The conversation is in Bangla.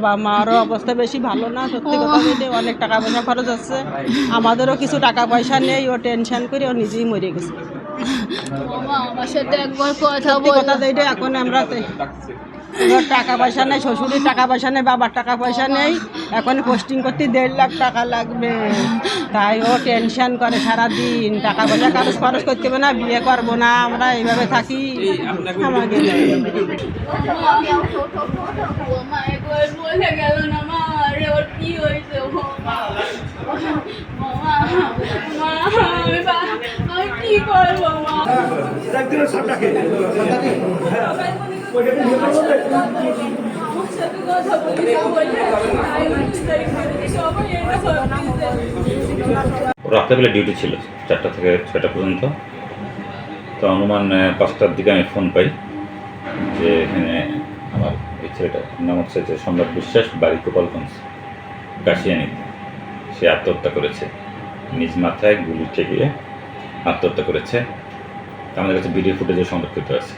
বাবা মারও অবস্থা বেশি ভালো না, সত্যি কথা বলতে অনেক টাকা পয়সা খরচ হচ্ছে, আমাদেরও কিছু টাকা পয়সা নেই, ও টেনশন করে ও নিজেই মরে গেছে। মামা আমার সাথে একবার কথা সত্যি বল। কথা এইটা এখন আমরা এবার টাকা পয়সা নেই, শ্বশুরের টাকা পয়সা নেই, বাবার টাকা পয়সা নেই, এখন পোস্টিং করতে 1.5 লাখ টাকা লাগবে, তাই ও টেনশন করে সারাদিন, টাকা পয়সা খরচ খরচ করতে হবে না, বিয়ে করবো না, আমরা এইভাবে থাকি। আমাকে মামা একবার বলে গেল না মা, আরে ওর কি হয়েছে মামা, মামা মা আমি কি করবো মা? আমার সাথে কথা বলি না বলে সবাই এটা ভাবছে। রাত্রেবেলা ডিউটি ছিল 4টা থেকে 6টা পর্যন্ত। তো অনুমান 5টার দিকে আমি ফোন পাই যে এখানে আমার এই ছেলেটার নাম হচ্ছে যে সম্রাট বিশ্বাস, বাড়ি গোপালগঞ্জ কাশিয়ানিতে, সে আত্মহত্যা করেছে, নিজ মাথায় গুলি ঠেকিয়ে আত্মহত্যা করেছে। আমাদের কাছে ভিডিও ফুটেজও সংরক্ষিত আছে।